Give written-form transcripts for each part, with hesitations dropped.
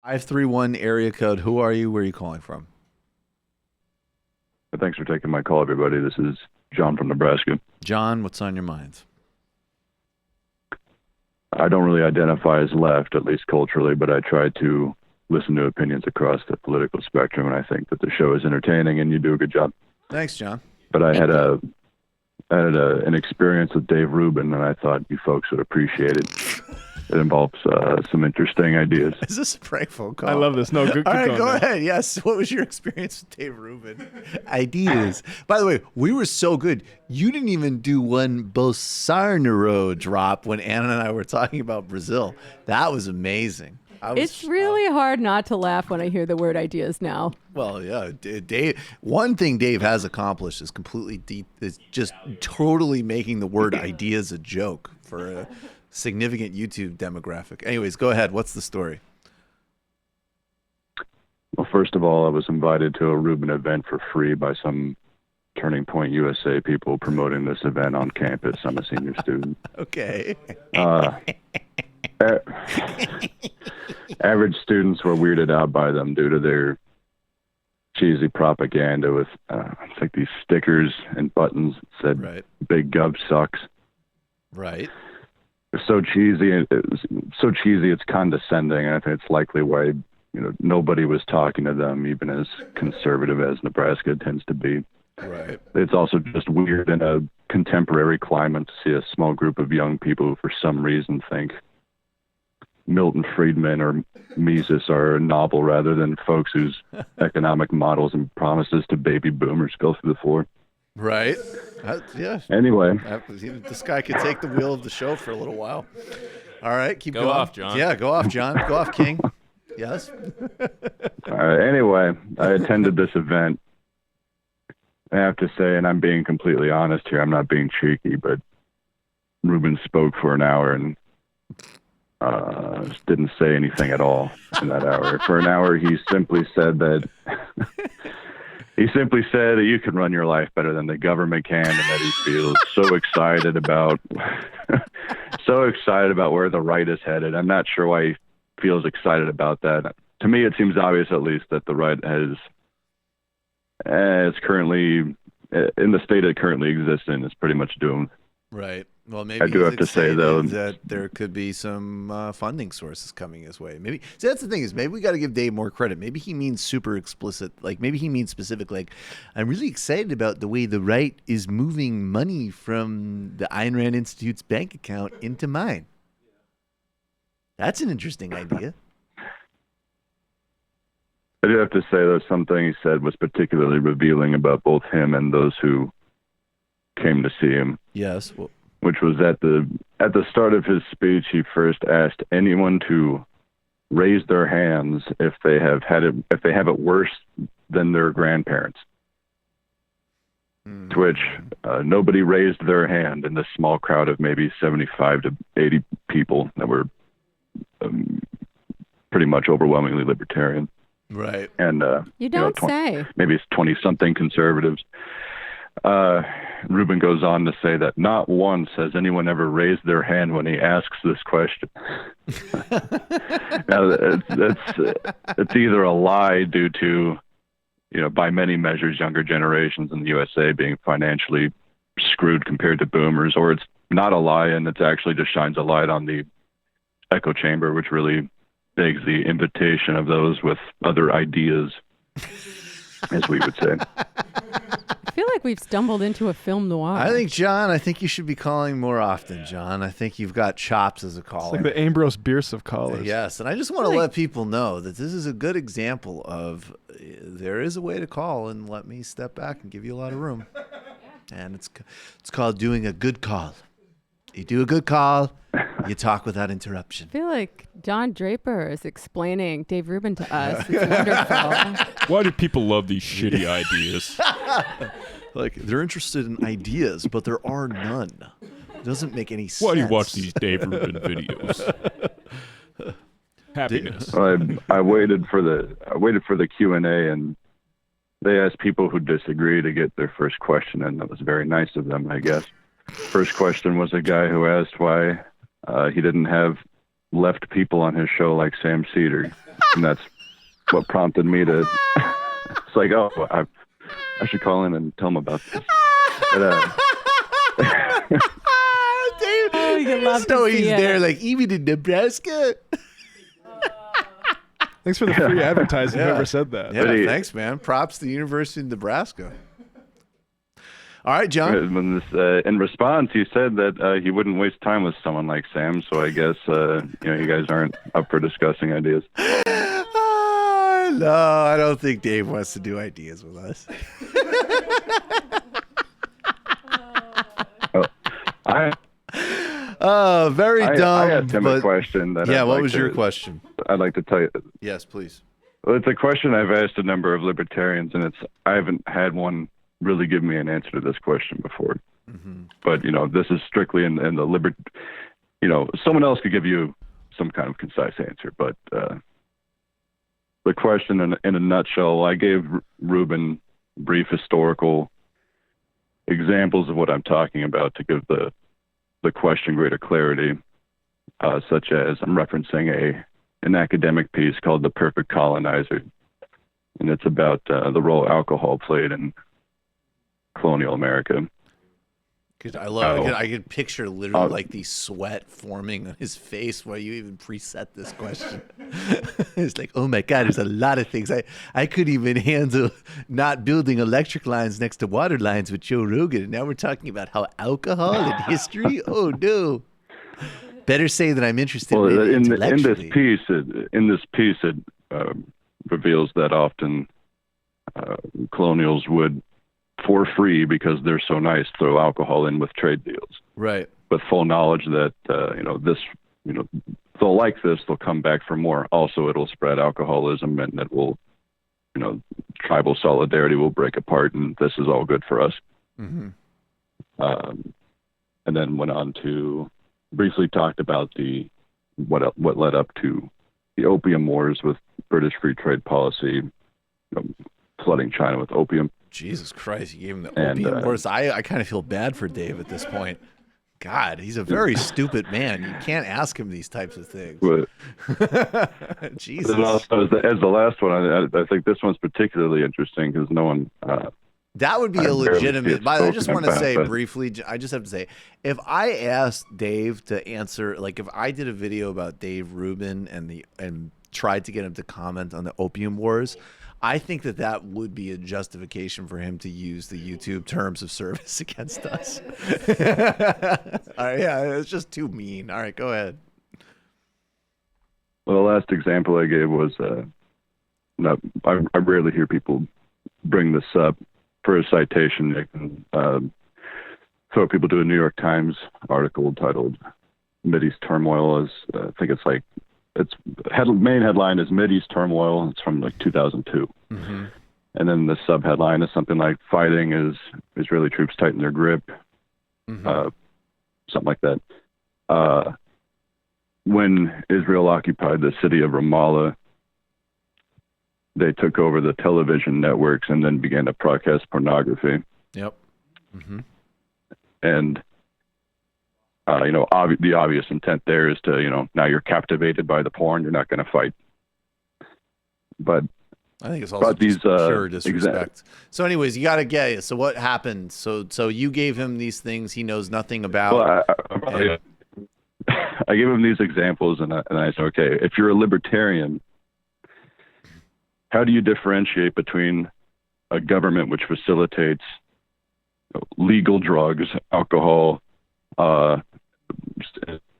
531 area code. Who are you? Where are you calling from? Thanks for taking my call, everybody. This is John from Nebraska. John, what's on your mind? I don't really identify as left, at least culturally, but I try to listen to opinions across the political spectrum, and I think that the show is entertaining, and you do a good job. Thanks, John. But I had an experience with Dave Rubin, and I thought you folks would appreciate it. It involves some interesting ideas. Is this a prank phone call? I love this. No, good. All right, go ahead. Yes. What was your experience with Dave Rubin? Ideas. By the way, we were so good. You didn't even do one Bolsonaro drop when Anna and I were talking about Brazil. That was amazing. It's really hard not to laugh when I hear the word ideas now. Well, yeah, Dave. One thing Dave has accomplished is just totally making the word ideas a joke for a significant YouTube demographic. Anyways, go ahead. What's the story? Well, first of all, I was invited to a Rubin event for free by some Turning Point USA people promoting this event on campus. I'm a senior student. Okay. Average students were weirded out by them due to their cheesy propaganda with like these stickers and buttons that said Right. "Big Gov sucks." Right. It's so cheesy. It's condescending, and I think it's likely why nobody was talking to them, even as conservative as Nebraska tends to be. Right. It's also just weird in a contemporary climate to see a small group of young people who, for some reason, think Milton Friedman or Mises are a novel rather than folks whose economic models and promises to baby boomers go through the floor. Right. Yeah. Anyway, This guy could take the wheel of the show for a little while. All right, keep going. Go off, John. Yeah, go off, John. Go off, King. Yes. anyway, I attended this event. I have to say, and I'm being completely honest here, I'm not being cheeky, but Rubin spoke for an hour and just didn't say anything at all in that hour. For an hour, he simply said that you can run your life better than the government can, and that he feels so excited about where the right is headed. I'm not sure why he feels excited about that. To me, it seems obvious, at least, that the right is currently in the state it currently exists in is pretty much doomed. Right. Well, maybe I do have to say, though, that there could be some funding sources coming his way. Maybe. See, that's the thing is maybe we got to give Dave more credit. Maybe he means super explicit. Like maybe he means specific. Like I'm really excited about the way the right is moving money from the Ayn Rand Institute's bank account into mine. That's an interesting idea. I do have to say, though, something he said was particularly revealing about both him and those who came to see him. Yes. Well, which was at the start of his speech, he first asked anyone to raise their hands if they have it worse than their grandparents. To which nobody raised their hand in this small crowd of maybe 75 to 80 people that were pretty much overwhelmingly libertarian. Right. And You don't say. maybe it's 20-something conservatives. Rubin goes on to say that not once has anyone ever raised their hand when he asks this question. Now, it's either a lie due to, by many measures, younger generations in the USA being financially screwed compared to boomers, or it's not a lie and it actually just shines a light on the echo chamber, which really begs the invitation of those with other ideas, as we would say. I feel like we've stumbled into a film noir. I think you should be calling more often, John. I think you've got chops as a caller. It's like the Ambrose Bierce of callers. Yes, and I just want to let people know that this is a good example of there is a way to call and let me step back and give you a lot of room. And it's called doing a good call. You do a good call, you talk without interruption. I feel like John Draper is explaining Dave Rubin to us. It's wonderful. Why do people love these shitty ideas? Like, they're interested in ideas, but there are none. It doesn't make any sense. Why do you watch these Dave Rubin videos? Happiness. Well, I waited for the Q&A, and they asked people who disagree to get their first question, and that was very nice of them, I guess. First question was a guy who asked why he didn't have left people on his show like Sam Seder. and that's what prompted me to. It's like, oh, I should call in and tell him about this. But, Dave, Oh, you I love just know to see he's it. there, like, even in Nebraska. Thanks for the free advertising. Yeah. Whoever said that. Yeah, But thanks, man. Props to the University of Nebraska. All right, John. when this, in response, he said that he wouldn't waste time with someone like Sam. So I guess you guys aren't up for discussing ideas. No, I don't think Dave wants to do ideas with us. Very dumb. I asked him a question. Yeah, what was your question? I'd like to tell you. Yes, please. Well, it's a question I've asked a number of libertarians, and I haven't had one really give me an answer to this question before. Mm-hmm. But this is strictly in the someone else could give you some kind of concise answer. But the question, in a nutshell, I gave Rubin brief historical examples of what I'm talking about to give the question greater clarity, such as I'm referencing an academic piece called "The Perfect Colonizer," and it's about the role alcohol played in colonial America. Because I could picture literally like the sweat forming on his face while you even preset this question. It's like, oh my God, there's a lot of things. I couldn't even handle not building electric lines next to water lines with Joe Rogan. And now we're talking about how alcohol and history. Oh no. Better say that I'm interested in intellectually. In this piece, it reveals that often colonials would, for free, because they're so nice, throw alcohol in with trade deals. Right. With full knowledge that they'll like this, they'll come back for more. Also, it'll spread alcoholism, and it will, tribal solidarity will break apart, and this is all good for us. Mm-hmm. And then went on to briefly talked about what led up to the opium wars with British free trade policy, flooding China with opium. Jesus Christ, you gave him the opium wars. I kind of feel bad for Dave at this point. God, he's a very stupid man. You can't ask him these types of things. But, Jesus. And also, as the last one, I think this one's particularly interesting because no one... that would be a legitimate... I just want to say but briefly, I just have to say, if I asked Dave to answer, like if I did a video about Dave Rubin and tried to get him to comment on the opium wars, I think that would be a justification for him to use the YouTube terms of service against us. All right, yeah, it's just too mean. All right, go ahead. Well, the last example I gave was, I rarely hear people bring this up for a citation. They can throw people to a New York Times article titled "Mideast Turmoil." I think it's like, its main headline is "Mideast Turmoil." It's from like 2002. Mm-hmm. And then the subheadline is something like "Fighting as Israeli troops tighten their grip," Mm-hmm. Something like that. When Israel occupied the city of Ramallah, they took over the television networks and then began to broadcast pornography. Yep. Mm-hmm. And the obvious intent there is to, now you're captivated by the porn, you're not going to fight. But I think it's also just pure disrespect. So anyways, you got to get it. So what happened? So you gave him these things he knows nothing about. Well, I give him these examples, and I say, okay, if you're a libertarian, how do you differentiate between a government which facilitates legal drugs, alcohol,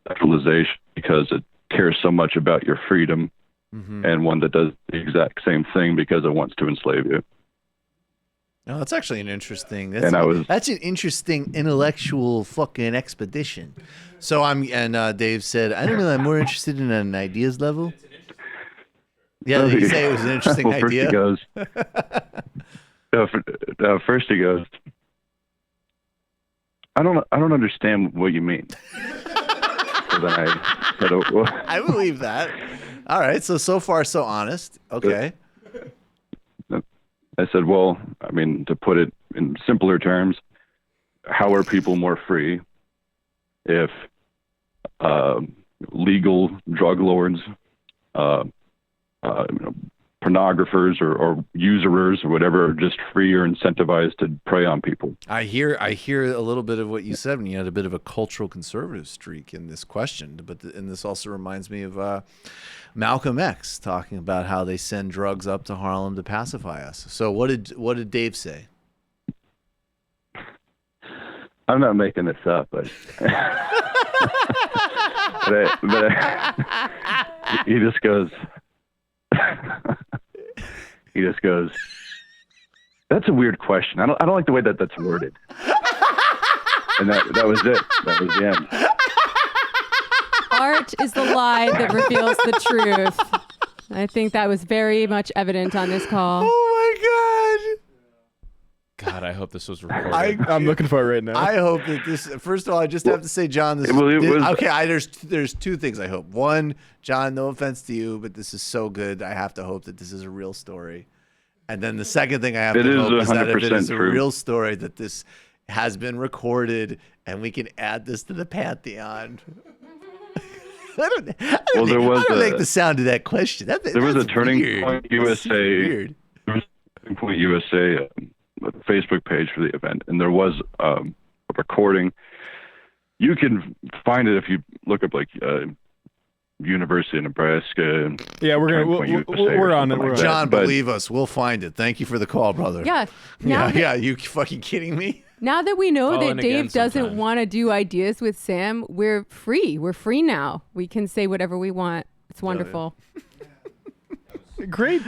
sexualization because it cares so much about your freedom, Mm-hmm. and one that does the exact same thing because it wants to enslave you? No, that's actually an interesting. That's an interesting intellectual fucking expedition. So Dave said, I don't know. I'm more interested in an ideas level. Yeah, did he say it was an interesting well, idea? First he goes, I don't understand what you mean. So then I said, oh, well. I believe that. All right, so far so honest. Okay. I said, well, I mean, to put it in simpler terms, how are people more free if legal drug lords pornographers or usurers or whatever are just free or incentivized to prey on people. I hear a little bit of what you said when you had a bit of a cultural conservative streak in this question, and this also reminds me of Malcolm X talking about how they send drugs up to Harlem to pacify us. So what did Dave say? I'm not making this up, but he just goes. He just goes, that's a weird question. I don't like the way that's worded. And that was it. That was the end. Art is the lie that reveals the truth. I think that was very much evident on this call. Oh my God, I hope this was recorded. I'm looking for it right now. God! I hope that this. First of all, I just have to say, John. There's two things I hope. One, John, no offense to you, but this is so good. I have to hope that this is a real story. And then the second thing I have to hope is that if it is a real story, that this has been recorded and we can add this to the pantheon. I don't like the sound of that question. There was a Turning Point USA. Weird. There was a Turning Point USA Facebook page for the event, and there was a recording. You can find it if you look up like University of Nebraska. Yeah, we're on it. Like John, believe us, we'll find it. Thank you for the call, brother. Yeah. Yeah. You fucking kidding me? Now that we know Call that in Dave again doesn't sometime. want to do ideas with Sam, we're free. We're free now. We can say whatever we want. It's wonderful. Great,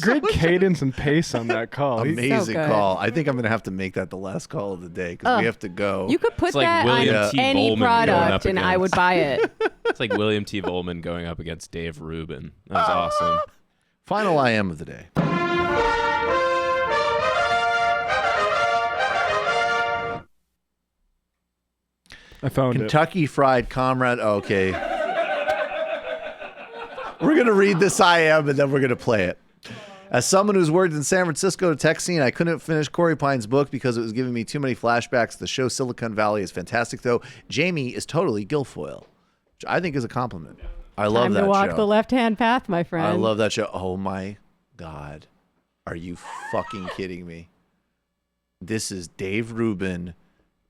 great cadence and pace on that call. Amazing good. call. I think I'm going to have to make that the last call of the day because we have to go. You could put It's like that William on T. any Volman going up product and I against- would buy it. It's like William T. Volman going up against Dave Rubin. That was awesome. Final I am of the day. I found Kentucky Fried Comrade. Okay. We're going to read this I am and then we're going to play it. As someone who's worked in San Francisco tech scene, I couldn't finish Corey Pine's book because it was giving me too many flashbacks. The show Silicon Valley is fantastic, though. Jamie is totally Guilfoyle, which I think is a compliment. I love Time that to walk show. the left-hand path, my friend. I love that show. Oh my God. Are you fucking kidding me? This is Dave Rubin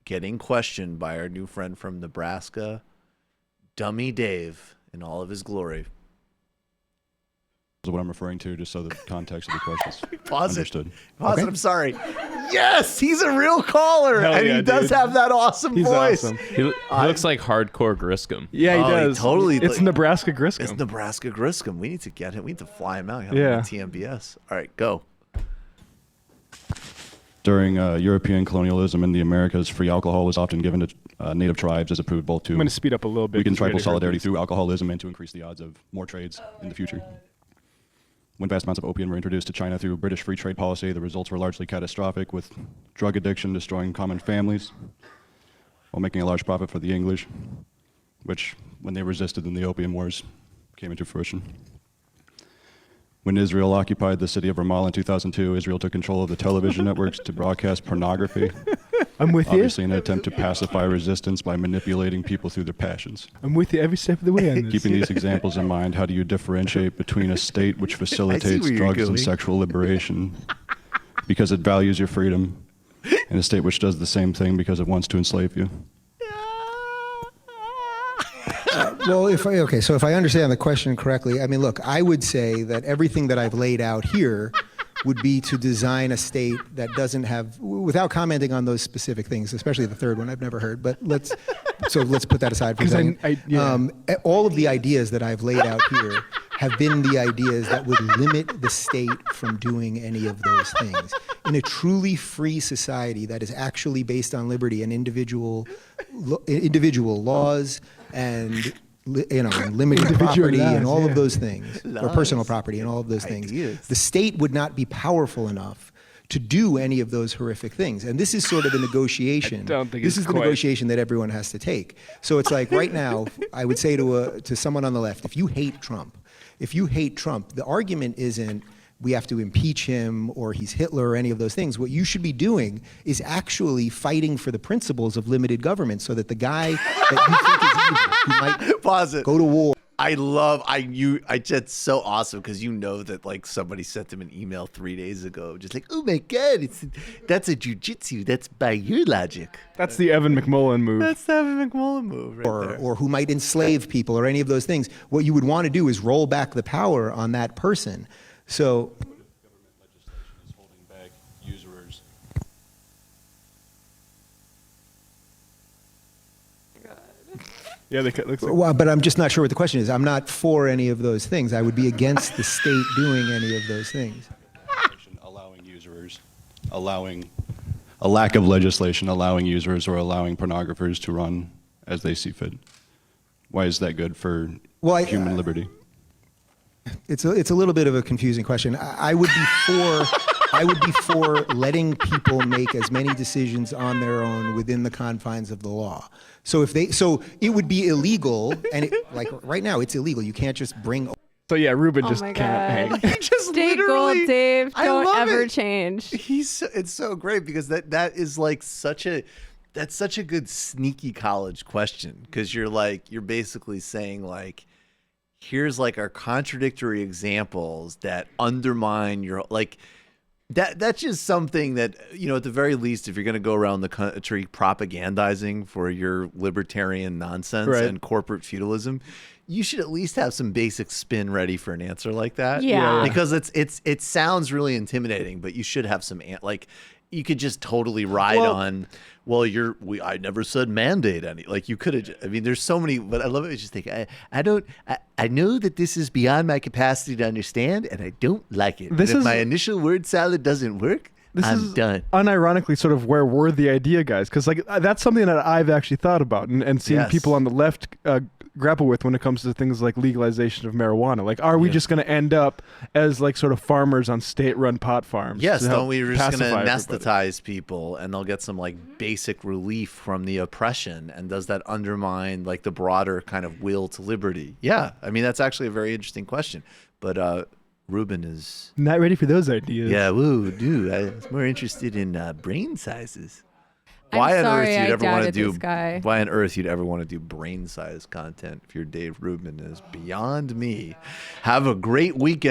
getting questioned by our new friend from Nebraska, Dummy Dave, in all of his glory. Is what I'm referring to, just so the context of the questions Pause understood. it. Pause it. I'm sorry. Yes, he's a real caller, Hell and yeah, he does dude. have that awesome He's voice. awesome. He looks like hardcore Griscom. Yeah, he Oh, he does. totally- It's like- Nebraska Griscom. It's Nebraska Griscom. We need to get him. We need to fly him out. Have Yeah. him on TMBS. All right, go. During European colonialism in the Americas, free alcohol was often given to native tribes as a proof both to I'm going to speed up a little bit. weaken 'cause we tribal already heard solidarity these. through alcoholism and to increase the odds of more trades in the future. When vast amounts of opium were introduced to China through British free trade policy, the results were largely catastrophic, with drug addiction destroying common families while making a large profit for the English, which, when they resisted in the Opium Wars, came into fruition. When Israel occupied the city of Ramallah in 2002, Israel took control of the television networks to broadcast pornography, I'm with you. obviously in an attempt to pacify resistance by manipulating people through their passions. I'm with you every step of the way on this. Keeping these examples in mind, how do you differentiate between a state which facilitates where you're drugs and going. sexual liberation because it values your freedom, and a state which does the same thing because it wants to enslave you? Well, if I understand the question correctly, I mean, look, I would say that everything that I've laid out here would be to design a state that doesn't have, without commenting on those specific things, especially the third one I've never heard, but let's put that aside for a 'Cause second. All of the ideas that I've laid out here have been the ideas that would limit the state from doing any of those things. In a truly free society that is actually based on liberty and individual laws and and limited property and all of those things, or personal property and all of those things, the state would not be powerful enough to do any of those horrific things. And this is sort of the negotiation. This is the negotiation that everyone has to take. So it's like right now, I would say to someone on the left, if you hate Trump, the argument isn't we have to impeach him or he's Hitler or any of those things. What you should be doing is actually fighting for the principles of limited government so that the guy that you think is evil, who might Pause it. go to war. That's so awesome because you know that like somebody sent him an email 3 days ago, just like, oh my god, that's a jujitsu. That's by your logic. That's the Evan McMullen move. That's the Evan McMullen move, right there. Or who might enslave people, or any of those things. What you would want to do is roll back the power on that person. So. Government legislation is holding back usurers. Yeah, they looks like Well, but I'm just not sure what the question is. I'm not for any of those things. I would be against the state doing any of those things. Allowing usurers, allowing a lack of legislation, allowing usurers or allowing pornographers to run as they see fit. Why is that good for human liberty? It's a little bit of a confusing question. I would be for letting people make as many decisions on their own within the confines of the law. So it would be illegal, and like right now it's illegal. You can't just bring. So yeah, Rubin Oh just my can't God. hang. He just Stay literally, gold, Dave. I Don't love ever it. change. It's so great because that is like that's such a good sneaky college question because you're basically saying like, here's like our contradictory examples that undermine your like. That's just something that, you know, at the very least, if you're going to go around the country propagandizing for your libertarian nonsense Right. and corporate feudalism, you should at least have some basic spin ready for an answer like that. Yeah. Because it sounds really intimidating, but you should have some like you could just totally ride on. Well, I never said mandate any. Like you could have. I mean, there's so many. But I love it. It's just think I know that this is beyond my capacity to understand, and I don't like it. This But if is- my initial word salad doesn't work, I'm done. Unironically sort of where we're the idea guys, because like that's something that I've actually thought about and seen Yes. people on the left grapple with when it comes to things like legalization of marijuana. Like, are we just going to end up as like sort of farmers on state-run pot farms? Yes, to help don't we? We're just going to pacify everybody? anesthetize people, and they'll get some like basic relief from the oppression. And does that undermine like the broader kind of will to liberty? Yeah, I mean that's actually a very interesting question. But Rubin is Not ready for those ideas. I was more interested in brain sizes. I'm Why on sorry earth I you'd ever want to doubted do? this guy. Why on earth you'd ever want to do brain size content if you're Dave Rubin is beyond me. Have a great weekend.